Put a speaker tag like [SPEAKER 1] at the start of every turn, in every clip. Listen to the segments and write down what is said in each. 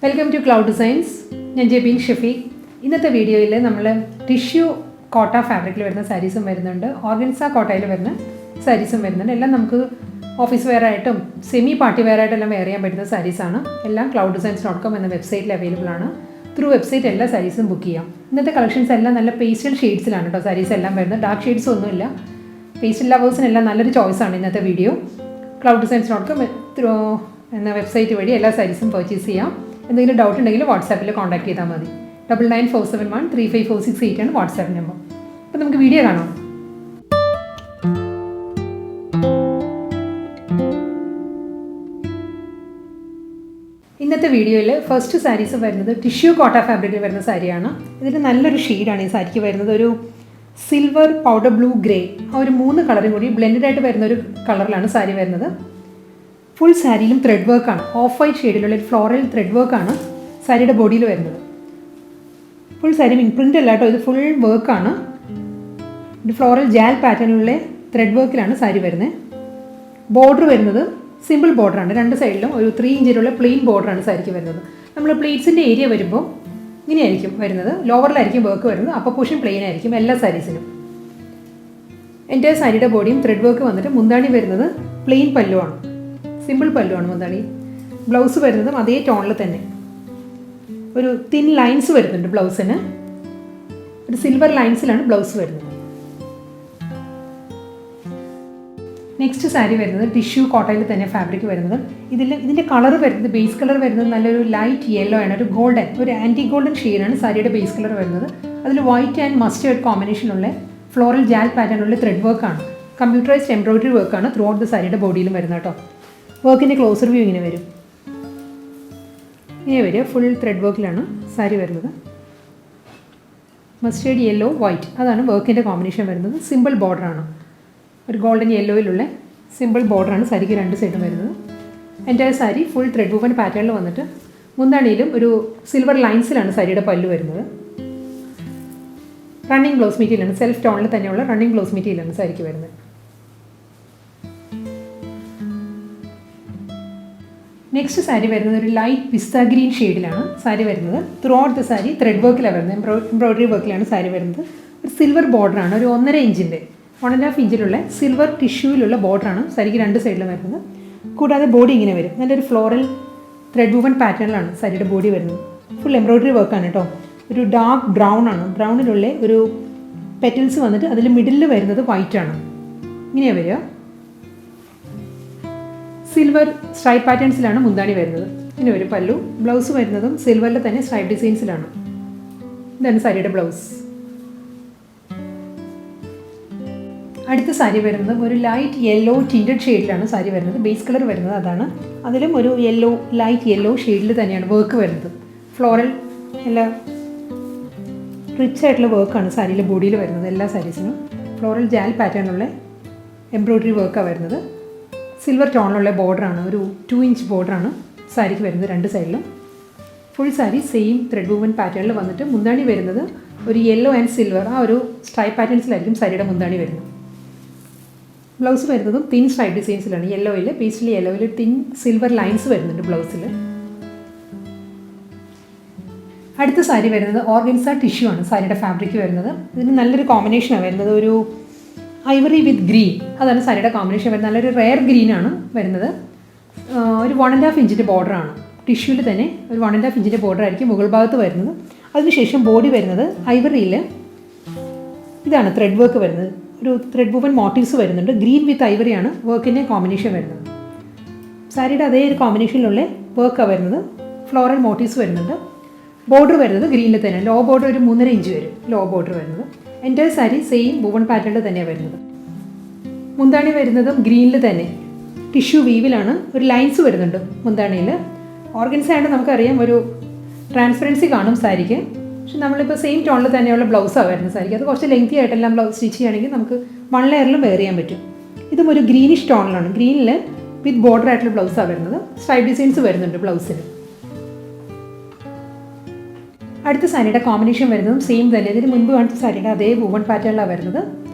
[SPEAKER 1] Welcome to cloud designs. ഞാൻ ജെബീൻ ഷഫീഖ്. ഇന്നത്തെ വീഡിയോയിൽ നമ്മൾ ടിഷ്യൂ കോട്ട ഫാബ്രിക്കിൽ വരുന്ന സാരീസും വരുന്നുണ്ട്, ഓർഗൻസ കോട്ടയിൽ വരുന്ന സാരീസും വരുന്നുണ്ട്. എല്ലാം നമുക്ക് ഓഫീസ് വെയർ ആയിട്ടും സെമി പാർട്ടി വെയർ ആയിട്ടെല്ലാം വെയർ ചെയ്യാൻ പറ്റുന്ന സാരീസാണ്. എല്ലാം clouddesigns.com എന്ന വെബ്സൈറ്റിൽ അവൈലബിൾ ആണ്. ത്രൂ വെബ്സൈറ്റ് എല്ലാ സാരീസും ബുക്ക് ചെയ്യാം. ഇന്നത്തെ കളക്ഷൻസ് എല്ലാം നല്ല പേസ്റ്റൽ ഷെയ്ഡ്സിലാണ് കേട്ടോ സാരീസ് എല്ലാം വരുന്നത്. ഡാർക്ക് ഷെയ്ഡ്സ് ഒന്നുമില്ല. പേസ്റ്റൽ ലവേഴ്സിനെല്ലാം നല്ലൊരു ചോയ്സാണ് ഇന്നത്തെ വീഡിയോ. clouddesigns.com എന്ന വെബ്സൈറ്റ് വഴി എല്ലാ സാരീസും പർച്ചേസ് ചെയ്യാം. എന്തെങ്കിലും ഡൗട്ട് ഉണ്ടെങ്കിൽ വാട്സാപ്പിൽ കോൺടാക്ട് ചെയ്താൽ മതി. 9947135468 ആണ് വാട്സാപ്പ് നമ്പർ. അപ്പോൾ നമുക്ക് വീഡിയോ കാണാം. ഇന്നത്തെ വീഡിയോയിൽ ഫസ്റ്റ് സാരീസ് വരുന്നത് ടിഷ്യൂ കോട്ട ഫാബ്രിക്കിൽ വരുന്ന സാരിയാണ്. ഇതിൽ നല്ലൊരു ഷെയ്ഡാണ് ഈ സാരിക്ക് വരുന്നത്. ഒരു സിൽവർ, പൗഡർ ബ്ലൂ, ഗ്രേ, ആ ഒരു 3 കളറും കൂടി ബ്ലെൻഡഡ് ആയിട്ട് വരുന്ന ഒരു കളറിലാണ് സാരി വരുന്നത്. ഫുൾ സാരിയിലും ത്രെഡ് വർക്കാണ്. ഓഫ് വൈറ്റ് ഷെയ്ഡിലുള്ള ഒരു ഫ്ലോറൽ ത്രെഡ് വർക്കാണ് സാരിയുടെ ബോഡിയിൽ വരുന്നത്. ഫുൾ സാരി ഇംപ്രിൻ്റ് അല്ല കേട്ടോ, ഇത് ഫുൾ വർക്കാണ്. ഒരു ഫ്ലോറൽ ജാൽ പാറ്റേണിലുള്ള ത്രെഡ് വർക്കിലാണ് സാരി വരുന്നത്. ബോർഡർ വരുന്നത് സിമ്പിൾ ബോർഡറാണ്. 2 സൈഡിലും ഒരു 3 ഇഞ്ചിലുള്ള പ്ലെയിൻ ബോർഡറാണ് സാരിക്ക് വരുന്നത്. നമ്മൾ പ്ലീറ്റ്സിൻ്റെ ഏരിയ വരുമ്പോൾ ഇങ്ങനെയായിരിക്കും വരുന്നത്. ലോവറിലായിരിക്കും വർക്ക് വരുന്നത്. അപ്പോൾ പോർഷൻ പ്ലെയിൻ ആയിരിക്കും എല്ലാ സാരീസിനും. എൻ്റെ സാരിയുടെ ബോഡിയും ത്രെഡ് വർക്ക് വന്നിട്ട് മുന്താണി വരുന്നത് പ്ലെയിൻ പല്ലുവാണ്, സിമ്പിൾ പല്ലുവാണ് മുന്താണി. ബ്ലൗസ് വരുന്നതും അതേ ടോണിൽ തന്നെ ഒരു തിൻ ലൈൻസ് വരുന്നുണ്ട് ബ്ലൗസിന്. ഒരു സിൽവർ ലൈൻസിലാണ് ബ്ലൗസ് വരുന്നത്. നെക്സ്റ്റ് സാരി വരുന്നത് ടിഷ്യൂ കോട്ടയിൽ തന്നെ ഫാബ്രിക് വരുന്നത്. ഇതിൻ്റെ കളർ വരുന്നത്, ബേസ് കളർ വരുന്നത് നല്ലൊരു ലൈറ്റ് യെല്ലോ ആണ്. ഒരു ഗോൾഡൻ, ഒരു ആൻറ്റി ഗോൾഡൻ ഷെയ്ഡാണ് സാരിയുടെ ബേസ് കളർ വരുന്നത്. അതിൽ വൈറ്റ് ആൻഡ് മസ്റ്റേർഡ് കോമ്പിനേഷനുള്ള ഫ്ലോറൽ ജാൽ പാറ്റേണുള്ള ത്രെഡ് വർക്കാണ്. കമ്പ്യൂട്ടറൈസ്ഡ് എംബ്രോയിഡറി വർക്കാണ് ത്രൂ ഔട്ട് ദ സാരിയുടെ ബോഡിയിലും വരുന്നത് കേട്ടോ. വർക്കിൻ്റെ ക്ലോസർ വ്യൂ ഇങ്ങനെ വരും. ഇങ്ങനെ വരിക. ഫുൾ ത്രെഡ് വർക്കിലാണ് സാരി വരുന്നത്. മസ്റ്റേർഡ് യെല്ലോ, വൈറ്റ്, അതാണ് വർക്കിൻ്റെ കോമ്പിനേഷൻ വരുന്നത്. സിമ്പിൾ ബോർഡറാണ്. ഒരു ഗോൾഡൻ യെല്ലോയിലുള്ള സിമ്പിൾ ബോർഡറാണ് സാരിക്ക് 2 സൈഡും വരുന്നത്. എൻ്റെ സാരി ഫുൾ ത്രെഡ് വൂവൻ പാറ്റേണിൽ വന്നിട്ട് മുന്താണിയിലും ഒരു സിൽവർ ലൈൻസിലാണ് സാരിയുടെ പല്ലു വരുന്നത്. റണ്ണിങ് ബ്ലൗസ് മെറ്റീരിയലാണ്. സെൽഫ് ടോണിൽ തന്നെയുള്ള റണ്ണിങ് ബ്ലൗസ് മെറ്റീരിയലാണ് സാരിക്ക് വരുന്നത്. നെക്സ്റ്റ് സാരി വരുന്നത് ഒരു ലൈറ്റ് പിസ്ത ഗ്രീൻ ഷെയ്ഡിലാണ് സാരി വരുന്നത്. Throughout the sari thread വർക്കിലാണ് വരുന്നത്. എംബ്രോയിഡറി വർക്കിലാണ് സാരി വരുന്നത്. ഒരു സിൽവർ ബോർഡറാണ്. ഒരു 1.5 ഇഞ്ചിൻ്റെ 1.5 ഇഞ്ചിലുള്ള സിൽവർ ടിഷ്യൂവിലുള്ള ബോർഡറാണ് സാരിക്ക് 2 സൈഡിലും വരുന്നത്. കൂടാതെ ബോഡി ഇങ്ങനെ വരും. നല്ലൊരു ഫ്ലോറൽ ത്രെഡ് വൂവൻ പാറ്റേണിലാണ് സാരിയുടെ ബോഡി വരുന്നത്. ഫുൾ എംബ്രോയിഡറി വർക്കാണ് കേട്ടോ. ഒരു ഡാർക്ക് ബ്രൗൺ ആണ്. ബ്രൗണിലുള്ള ഒരു പെറ്റൽസ് വന്നിട്ട് അതിൽ മിഡിലിൽ വരുന്നത് വൈറ്റ് ആണ്. ഇങ്ങനെയാണ് വരിക. സിൽവർ സ്ട്രൈപ്പ് പാറ്റേൺസിലാണ് മുന്താണി വരുന്നത്. ഇങ്ങനെ ഒരു പല്ലു. ബ്ലൗസ് വരുന്നതും സിൽവറിൽ തന്നെ സ്ട്രൈപ്പ് ഡിസൈൻസിലാണ്. ഇതാണ് സാരിയുടെ ബ്ലൗസ്. അടുത്ത സാരി വരുന്നത് ഒരു ലൈറ്റ് യെല്ലോ ടിൻറ്റഡ് ഷെയ്ഡിലാണ് സാരി വരുന്നത്. ബേസ് കളർ വരുന്നത് അതാണ്. അതിലും ഒരു യെല്ലോ, ലൈറ്റ് യെല്ലോ ഷെയ്ഡിൽ തന്നെയാണ് വർക്ക് വരുന്നത്. ഫ്ലോറൽ എല്ലാ റിച്ച് ആയിട്ടുള്ള വർക്കാണ് സാരിയിലെ ബോഡിയിൽ വരുന്നത്. എല്ലാ സാരീസിനും ഫ്ലോറൽ ജാൽ പാറ്റേണുള്ള എംബ്രോയിഡറി വർക്കാണ് വരുന്നത്. സിൽവർ ടോണിലുള്ള ബോർഡറാണ്. ഒരു 2 ഇഞ്ച് ബോർഡറാണ് സാരിക്ക് വരുന്നത് 2 സൈഡിലും. Full sari same thread woven പാറ്റേണിൽ വന്നിട്ട് മുന്താണി വരുന്നത് ഒരു യെല്ലോ ആൻഡ് സിൽവർ, ആ ഒരു സ്ട്രൈപ്പ് പാറ്റേൺസിലായിരിക്കും സാരിയുടെ മുന്താണി വരുന്നത്. ബ്ലൗസ് വരുന്നതും തിൻ സ്ട്രൈപ്പ് ഡിസൈൻസിലാണ്. യെല്ലോയിൽ, പേസ്റ്റലി യെല്ലോയിൽ തിൻ സിൽവർ ലൈൻസ് വരുന്നുണ്ട് ബ്ലൗസിൽ. അടുത്ത സാരി വരുന്നത് ഓർഗൻസ ടിഷ്യൂ ആണ് സാരിയുടെ ഫാബ്രിക് വരുന്നത്. ഇതിന് നല്ലൊരു കോമ്പിനേഷനാണ് വരുന്നത്. ഒരു ഐവറി വിത്ത് ഗ്രീൻ, അതാണ് സാരിയുടെ കോമ്പിനേഷൻ വരുന്നത്. നല്ലൊരു റെയർ ഗ്രീനാണ് വരുന്നത്. ഒരു 1.5 ഇഞ്ചിൻ്റെ ബോർഡറാണ്. ടിഷ്യൂവിൽ തന്നെ ഒരു 1.5 ഇഞ്ചിൻ്റെ ബോർഡർ ആയിരിക്കും മുകൾ ഭാഗത്ത് വരുന്നത്. അതിനുശേഷം ബോഡി വരുന്നത് ഐവറിയിൽ ഇതാണ് ത്രെഡ് വർക്ക് വരുന്നത്. ഒരു ത്രെഡ് വൂവൻ മോട്ടീവ്സ് വരുന്നുണ്ട്. ഗ്രീൻ വിത്ത് ഐവറിയാണ് വർക്കിൻ്റെ കോമ്പിനേഷൻ വരുന്നത്. സാരിയുടെ അതേ ഒരു കോമ്പിനേഷനിലുള്ള വർക്കാണ് വരുന്നത്. ഫ്ലോറൽ മോട്ടീവ്സ് വരുന്നുണ്ട്. ബോർഡർ വരുന്നത് ഗ്രീനിൽ തന്നെ. ലോ ബോർഡർ ഒരു 3.5 ഇഞ്ച് വരും ലോ ബോർഡർ വരുന്നത്. എൻ്റെ സാരി സെയിം വൂവൺ പാറ്റേണിൽ തന്നെയാണ് വരുന്നത്. മുന്താണി വരുന്നതും ഗ്രീനിൽ തന്നെ ടിഷ്യൂ വീവിലാണ്. ഒരു ലൈൻസ് വരുന്നുണ്ട് മുന്താണിയിൽ. ഓർഗൻസ ആയിട്ട് നമുക്കറിയാം ഒരു ട്രാൻസ്പെറൻസി കാണും സാരിക്ക്. പക്ഷെ നമ്മളിപ്പോൾ സെയിം ടോണിൽ തന്നെയുള്ള ബ്ലൗസാണ് വരുന്നത് സാരിക്ക്. അത് കുറച്ച് ലെങ്തി ആയിട്ടെല്ലാം ബ്ലൗസ് സ്റ്റിച്ച് ചെയ്യുകയാണെങ്കിൽ നമുക്ക് 1 ലെയറിലും വെയർ ചെയ്യാൻ പറ്റും. ഇതും ഒരു ഗ്രീനിഷ് ടോണിലാണ്. ഗ്രീനിൽ വിത്ത് ബോർഡർ ആയിട്ടുള്ള ബ്ലൗസാണ് വരുന്നത്. സ്ട്രൈപ്പ് ഡിസൈൻസ് വരുന്നുണ്ട് ബ്ലൗസിന്. അടുത്ത സാരിയുടെ കോമ്പിനേഷൻ വരുന്നതും സെയിം തന്നെ. ഇതിന് മുൻപ് കാണിച്ച സാരിയുടെ അതേ വൂവൺ പാറ്റേണിലാണ് വരുന്നത്.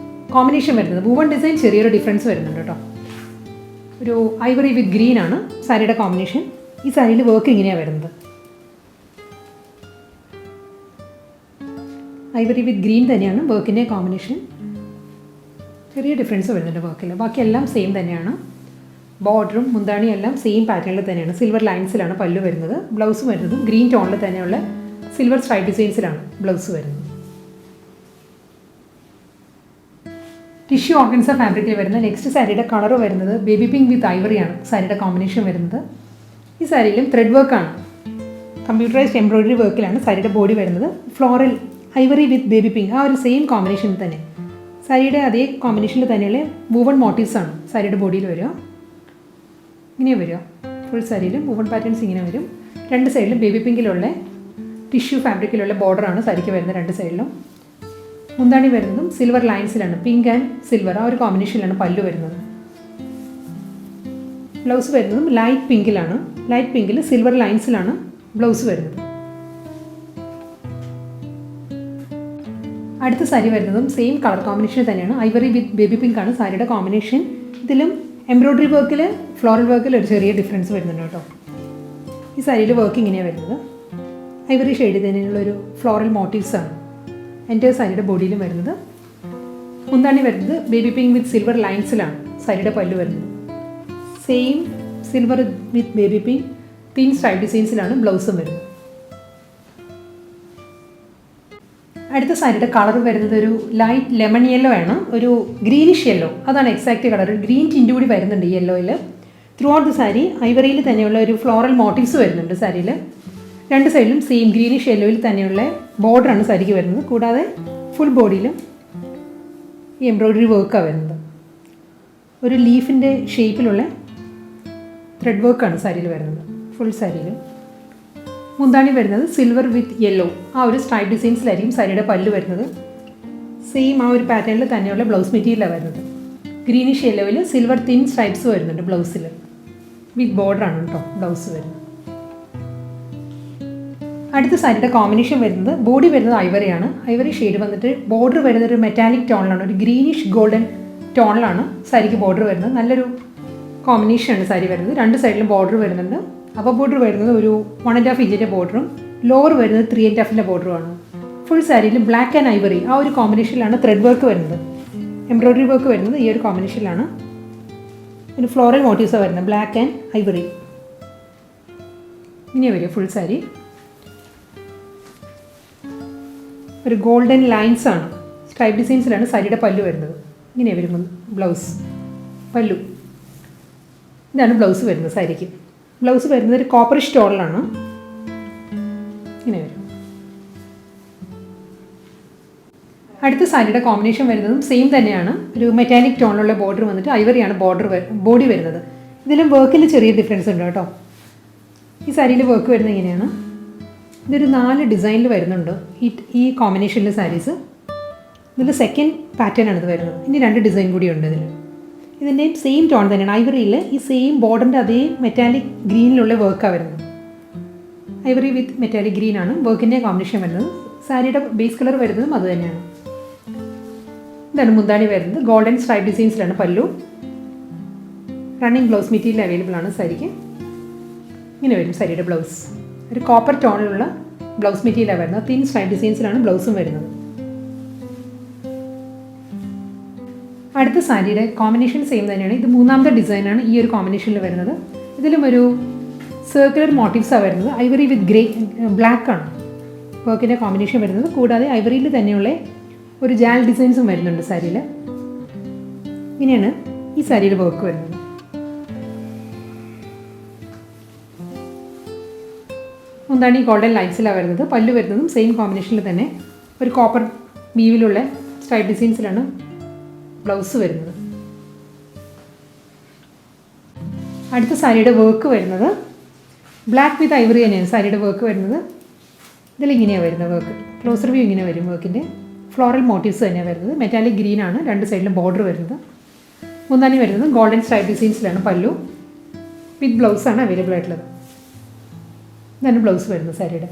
[SPEAKER 1] കോമ്പിനേഷൻ വരുന്നത് വൂവൺ ഡിസൈൻ ചെറിയൊരു ഡിഫറൻസ് വരുന്നുണ്ട് കേട്ടോ. ഒരു ഐവറി വിത്ത് ഗ്രീൻ ആണ് സാരിയുടെ കോമ്പിനേഷൻ. ഈ സാരിയിൽ വർക്ക് ഇങ്ങനെയാണ് വരുന്നത്. ഐവറി വിത്ത് ഗ്രീൻ തന്നെയാണ് വർക്കിൻ്റെ കോമ്പിനേഷൻ. ചെറിയ ഡിഫറൻസ് വരുന്നുണ്ട് വർക്കിൽ. ബാക്കിയെല്ലാം സെയിം തന്നെയാണ്. ബോർഡറും മുന്താണിയും എല്ലാം സെയിം പാറ്റേണിൽ തന്നെയാണ്. സിൽവർ ലൈൻസിലാണ് പല്ലു വരുന്നത്. ബ്ലൗസ് വരുന്നതും ഗ്രീൻ ടോണിൽ തന്നെയുള്ള സിൽവർ സ്ട്രൈപ്പ് ഡിസൈൻസിലാണ് ബ്ലൗസ് വരുന്നത്. ടിഷ്യൂ ഓർഗൻസ ഫാബ്രിക്കിൽ വരുന്ന നെക്സ്റ്റ് സാരിയുടെ കളർ വരുന്നത് ബേബി പിങ്ക് വിത്ത് ഐവറിയാണ് സാരിയുടെ കോമ്പിനേഷൻ വരുന്നത്. ഈ സാരിയിലും ത്രെഡ് വർക്കാണ്, കമ്പ്യൂട്ടറൈസ്ഡ് എംബ്രോയിഡറി വർക്കിലാണ് സാരിയുടെ ബോഡി വരുന്നത്. ഫ്ലോറൽ ഐവറി വിത്ത് ബേബി പിങ്ക്, ആ ഒരു സെയിം കോമ്പിനേഷനിൽ തന്നെ സാരിയുടെ അതേ കോമ്പിനേഷനിൽ തന്നെയുള്ള വൂവൺ മോട്ടീവ്സാണ് സാരിയുടെ ബോഡിയിൽ വരിക. ഇങ്ങനെ വരിക ഫുൾ സാരിയിലും വൂവൺ പാറ്റേൺസ് ഇങ്ങനെ വരും. രണ്ട് സൈഡിലും ബേബി പിങ്കിലുള്ള ടിഷ്യൂ ഫാബ്രിക്കിലുള്ള ബോർഡറാണ് സാരിക്ക് വരുന്നത്. രണ്ട് സൈഡിലും മുന്താണി വരുന്നതും സിൽവർ ലൈൻസിലാണ്, പിങ്ക് ആൻഡ് സിൽവർ, ആ ഒരു കോമ്പിനേഷനിലാണ് പല്ലു വരുന്നത്. ബ്ലൗസ് വരുന്നതും ലൈറ്റ് പിങ്കിലാണ്. ലൈറ്റ് പിങ്കിൽ സിൽവർ ലൈൻസിലാണ് ബ്ലൗസ് വരുന്നത്. അടുത്ത സാരി വരുന്നതും സെയിം കളർ കോമ്പിനേഷൻ തന്നെയാണ്. ഐവറി വിത്ത് ബേബി പിങ്ക് ആണ് സാരിയുടെ കോമ്പിനേഷൻ. ഇതിലും എംബ്രോയിഡറി വർക്കിൽ ഫ്ലോറൽ വർക്കിൽ ഒരു ചെറിയ ഡിഫറൻസ് വരുന്നുണ്ട് കേട്ടോ. ഈ സാരിയിൽ വർക്ക് ഇങ്ങനെയാണ് വരുന്നത്. ഐവറി ഷെയ്ഡ് തന്നെയുള്ളൊരു ഫ്ലോറൽ മോട്ടീവ്സാണ് എൻ്റെ സാരിയുടെ ബോഡിയിലും വരുന്നത്. മുന്താണി വരുന്നത് ബേബി പിങ്ക് വിത്ത് സിൽവർ ലൈൻസിലാണ് സാരിയുടെ പല്ലു വരുന്നത്. Same silver with baby pink thin stripe ഡിസൈൻസിലാണ് ബ്ലൗസും വരുന്നത്. അടുത്ത സാരിയുടെ കളർ വരുന്നത് ഒരു ലൈറ്റ് ലെമൺ യെല്ലോ ആണ്, ഒരു ഗ്രീനിഷ് യെല്ലോ, അതാണ് എക്സാക്റ്റ് കളർ. ഗ്രീൻ ടിൻ്റ് കൂടി വരുന്നുണ്ട് ഈ യെല്ലോയിൽ. ത്രൂ ഔട്ട് ദ സാരി ഐവറിയിൽ തന്നെയുള്ള ഒരു ഫ്ലോറൽ മോട്ടീവ്സ് വരുന്നുണ്ട് സാരിയിൽ. രണ്ട് സൈഡിലും സെയിം ഗ്രീനിഷ് യെല്ലോയിൽ തന്നെയുള്ള ബോർഡറാണ് സാരിക്ക് വരുന്നത്. കൂടാതെ ഫുൾ ബോഡിയിലും ഈ എംബ്രോയിഡറി വർക്കാണ് വരുന്നത്. ഒരു ലീഫിൻ്റെ ഷേപ്പിലുള്ള ത്രെഡ് വർക്കാണ് സാരിയിൽ വരുന്നത് ഫുൾ സാരിയിൽ. മുന്താണി വരുന്നത് സിൽവർ വിത്ത് യെല്ലോ, ആ ഒരു സ്ട്രൈപ്പ് ഡിസൈൻസിലായിരിക്കും സാരിയുടെ പല്ലു വരുന്നത്. സെയിം ആ ഒരു പാറ്റേണിൽ തന്നെയുള്ള ബ്ലൗസ് മെറ്റീരിയലാണ് വരുന്നത്. ഗ്രീനിഷ് യെല്ലോയിൽ സിൽവർ തിൻ സ്ട്രൈപ്സ് വരുന്നുണ്ട് ബ്ലൗസിൽ. വിത്ത് ബോർഡറാണ് കേട്ടോ ബ്ലൗസ് വരുന്നത്. അടുത്ത സാരിയുടെ കോമ്പിനേഷൻ വരുന്നത് ബോഡി വരുന്നത് ഐവറിയാണ്. ഐവറി ഷെയ്ഡ് വന്നിട്ട് ബോർഡർ വരുന്നത് ഒരു മെറ്റാലിക് ടോണിലാണ്, ഒരു ഗ്രീനിഷ് ഗോൾഡൻ ടോണിലാണ് സാരിക്ക് ബോർഡർ വരുന്നത്. നല്ലൊരു കോമ്പിനേഷനാണ് സാരി വരുന്നത്. രണ്ട് സൈഡിലും ബോർഡർ വരുന്നുണ്ട്. അപ്പർ ബോർഡർ വരുന്നത് ഒരു 1.5 ഇഞ്ചിൻ്റെ ബോർഡറും ലോവർ വരുന്നത് 3.5 ബോർഡറുമാണ്. ഫുൾ സാരിയിൽ ബ്ലാക്ക് ആൻഡ് ഐവറി, ആ ഒരു കോമ്പിനേഷനിലാണ് ത്രെഡ് വർക്ക് വരുന്നത്. എംബ്രോയിഡറി വർക്ക് വരുന്നത് ഈ ഒരു കോമ്പിനേഷനിലാണ്. പിന്നെ ഫ്ലോറൽ മോട്ടീവ്സാണ് വരുന്നത്, ബ്ലാക്ക് ആൻഡ് ഐവറി. ഇങ്ങനെ വരിക ഫുൾ സാരി. ഒരു ഗോൾഡൻ ലൈൻസാണ്, സ്ട്രൈപ്പ് ഡിസൈൻസിലാണ് സാരിയുടെ പല്ലു വരുന്നത്. ഇങ്ങനെ വരും ബ്ലൗസ് പല്ലു. ഇതാണ് ബ്ലൗസ് വരുന്നത് സാരിക്ക്. ബ്ലൗസ് വരുന്നത് ഒരു കോപ്പറിഷ് ടോണിലാണ്. ഇങ്ങനെ വരും. അടുത്ത സാരിയുടെ കോമ്പിനേഷൻ വരുന്നതും സെയിം തന്നെയാണ്. ഒരു മെറ്റാലിക് ടോണിലുള്ള ബോർഡർ വന്നിട്ട് ഐവറിയാണ് ബോഡി വരുന്നത്. ഇതിലും വർക്കിൽ ചെറിയ ഡിഫറൻസ് ഉണ്ട് കേട്ടോ. ഈ സാരിയിൽ വർക്ക് വരുന്നത് ഇങ്ങനെയാണ്. ഇതൊരു 4 ഡിസൈനിൽ വരുന്നുണ്ട് ഈ കോമ്പിനേഷനിൽ സാരീസ്. ഇതിൽ സെക്കൻഡ് പാറ്റേൺ ആണ് ഇത് വരുന്നത്. ഇനി 2 ഡിസൈൻ കൂടിയുണ്ട് ഇതിൽ. ഇതിൻ്റെയും സെയിം ടോൺ തന്നെയാണ്. ഐവറിയിൽ ഈ സെയിം ബോർഡറിൻ്റെ അതേ മെറ്റാലിക് ഗ്രീനിലുള്ള വർക്കാണ് വരുന്നത്. ഐവറി വിത്ത് മെറ്റാലിക് ഗ്രീനാണ് വർക്കിൻ്റെ കോമ്പിനേഷൻ വരുന്നത്. സാരിയുടെ ബേസ് കളർ വരുന്നതും അത് തന്നെയാണ്. ഇതാണ് മുന്താണി വരുന്നത്. ഗോൾഡൻ സ്ട്രൈപ്പ് ഡിസൈൻസിലാണ് പല്ലു. റണ്ണിങ് ബ്ലൗസ് മെറ്റീരിയൽ അവൈലബിൾ ആണ് സാരിക്ക്. ഇങ്ങനെ വരും സാരിയുടെ ബ്ലൗസ്. ഒരു കോപ്പർ ടോണിലുള്ള ബ്ലൗസ് മെറ്റീരിയലാണ് വരുന്നത്. തിൻ സ്ട്രൈപ്പ് ഡിസൈൻസിലാണ് ബ്ലൗസും വരുന്നത്. അടുത്ത സാരിയുടെ കോമ്പിനേഷൻ സെയിം തന്നെയാണ്. ഇത് 3ാമത്തെ ഡിസൈനാണ് ഈ ഒരു കോമ്പിനേഷനിൽ വരുന്നത്. ഇതിലും ഒരു സർക്കുലർ മോട്ടീവ്സാണ് വരുന്നത്. ഐവറി വിത്ത് ബ്ലാക്ക് ആണ് വർക്കിൻ്റെ കോമ്പിനേഷൻ വരുന്നത്. കൂടാതെ ഐവറിയിൽ തന്നെയുള്ള ഒരു ജാൽ ഡിസൈൻസും വരുന്നുണ്ട് സാരിയിൽ. ഇങ്ങനെയാണ് ഈ സാരിയിൽ വർക്ക് വരുന്നത്. മുന്താണി ഗോൾഡൻ ലൈൻസിലാണ് വരുന്നത്. പല്ലു വരുന്നതും സെയിം കോമ്പിനേഷനിൽ തന്നെ ഒരു കോപ്പർ വീവിലുള്ള സ്ട്രൈപ്പ് ഡിസൈൻസിലാണ് ബ്ലൗസ് വരുന്നത്. അടുത്ത സാരിയുടെ വർക്ക് വരുന്നത് ബ്ലാക്ക് വിത്ത് ഐവറി തന്നെയാണ് സാരിയുടെ വർക്ക് വരുന്നത്. ഇതിലിങ്ങനെയാണ് വരുന്നത് വർക്ക്. ക്ലോസർ വ്യൂ ഇങ്ങനെ വരും. വർക്കിൻ്റെ ഫ്ലോറൽ മോട്ടീവ്സ് തന്നെയാണ് വരുന്നത്. മെറ്റാലിക് ഗ്രീനാണ് രണ്ട് സൈഡിലും ബോർഡർ വരുന്നത്. മുന്താണി വരുന്നത് ഗോൾഡൻ സ്ട്രൈപ്പ് ഡിസൈൻസിലാണ് പല്ലു. വിത്ത് ബ്ലൗസാണ് അവൈലബിൾ ആയിട്ടുള്ളത്. ഇതാണ് ബ്ലൗസ് വരുന്നത് സാരിയുടെ.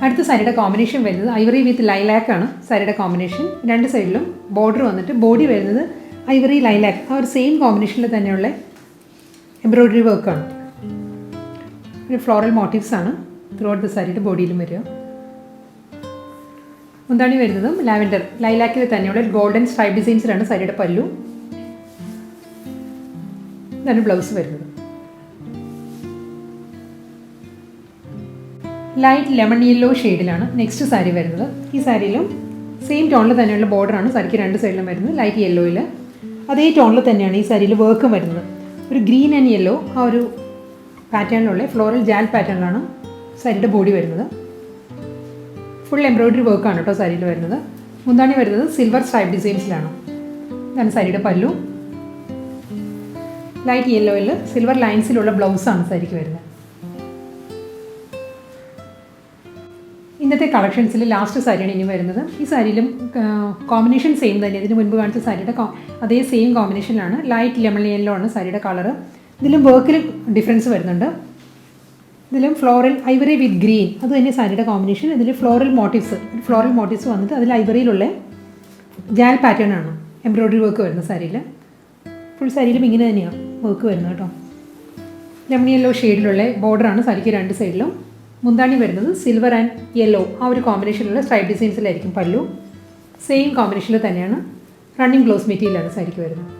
[SPEAKER 1] അടുത്ത സാരിയുടെ കോമ്പിനേഷൻ വരുന്നത് ഐവറി വിത്ത് ലൈലാക്ക് ആണ് സാരിയുടെ കോമ്പിനേഷൻ. രണ്ട് സൈഡിലും ബോർഡർ വന്നിട്ട് ബോഡി വരുന്നത് ഐവറി ലൈലാക്ക്, ആ ഒരു സെയിം കോമ്പിനേഷനിൽ തന്നെയുള്ള എംബ്രോയിഡറി വർക്കാണ്. ഒരു ഫ്ലോറൽ മോട്ടീവ്സ് ആണ് ത്രൂ ഔട്ട് ദ സാരിയുടെ ബോഡിയിലും വരിക. മുന്താണി വരുന്നതും ലാവൻഡർ ലൈലാക്കിൽ തന്നെയുള്ള ഗോൾഡൻ സ്ട്രൈപ്പ് ഡിസൈൻസിലാണ് സാരിയുടെ പല്ലു. ഇതാണ് ബ്ലൗസ് വരുന്നത്. ലൈറ്റ് ലെമൺ യെല്ലോ ഷെയ്ഡിലാണ് നെക്സ്റ്റ് സാരി വരുന്നത്. ഈ സാരിയിലും സെയിം ടോണിൽ തന്നെയുള്ള ബോർഡറാണ് സാരിക്ക് രണ്ട് സൈഡിലും വരുന്നത്. ലൈറ്റ് യെല്ലോയിൽ അതേ ടോണിൽ തന്നെയാണ് ഈ സാരിയിൽ വർക്കും വരുന്നത്. ഒരു ഗ്രീൻ ആൻഡ് യെല്ലോ ആ ഒരു പാറ്റേണിലുള്ള ഫ്ലോറൽ ജാൽ പാറ്റേണിലാണ് സാരിയുടെ ബോഡി വരുന്നത്. ഫുൾ എംബ്രോയിഡറി വർക്കാണ് കേട്ടോ സാരിയിൽ വരുന്നത്. മുന്താണി വരുന്നത് സിൽവർ സ്ട്രൈപ്പ് ഡിസൈൻസിലാണ്. ഇതാണ് സാരിയുടെ പല്ലു. ലൈറ്റ് യെല്ലോയിൽ സിൽവർ ലൈൻസിലുള്ള ബ്ലൗസാണ് സാരിക്ക് വരുന്നത്. ഇന്നത്തെ കളക്ഷൻസിൽ ലാസ്റ്റ് സാരിയാണ് ഇനി വരുന്നത്. ഈ സാരിയിലും കോമ്പിനേഷൻ സെയിം തന്നെ. ഇതിന് മുൻപ് കാണിച്ച സാരിയുടെ അതേ സെയിം കോമ്പിനേഷനിലാണ്. ലൈറ്റ് ലെമൺ യെല്ലോ ആണ് സാരിയുടെ കളറ്. ഇതിലും വർക്കിൽ ഡിഫറൻസ് വരുന്നുണ്ട്. ഇതിലും ഫ്ലോറൽ ഐവറി വിത്ത് ഗ്രീൻ അത് തന്നെ സാരിയുടെ കോമ്പിനേഷൻ. ഇതിൽ ഫ്ലോറൽ മോട്ടീവ്സ് വന്നിട്ട് അതിൽ ഐവറിയിലുള്ള ജാൽ പാറ്റേൺ ആണ് എംബ്രോയിഡറി വർക്ക് വരുന്നത് സാരിയിൽ. ഫുൾ സാരിയിലും ഇങ്ങനെ തന്നെയാണ് വർക്ക് വരുന്നത് കേട്ടോ. ലെമൺ യെല്ലോ ഷെയ്ഡിലുള്ള ബോർഡറാണ് സാരിക്ക് രണ്ട് സൈഡിലും. മുന്താണി വരുന്നത് സിൽവർ ആൻഡ് യെല്ലോ ആ ഒരു കോമ്പിനേഷനിലുള്ള സ്ട്രൈപ്പ് ഡിസൈൻസിലായിരിക്കും പല്ലു. സെയിം കോമ്പിനേഷനിൽ തന്നെയാണ് റണ്ണിങ് ബ്ലൗസ് മെറ്റീരിയലാണ് സാരിക്ക് വരുന്നത്.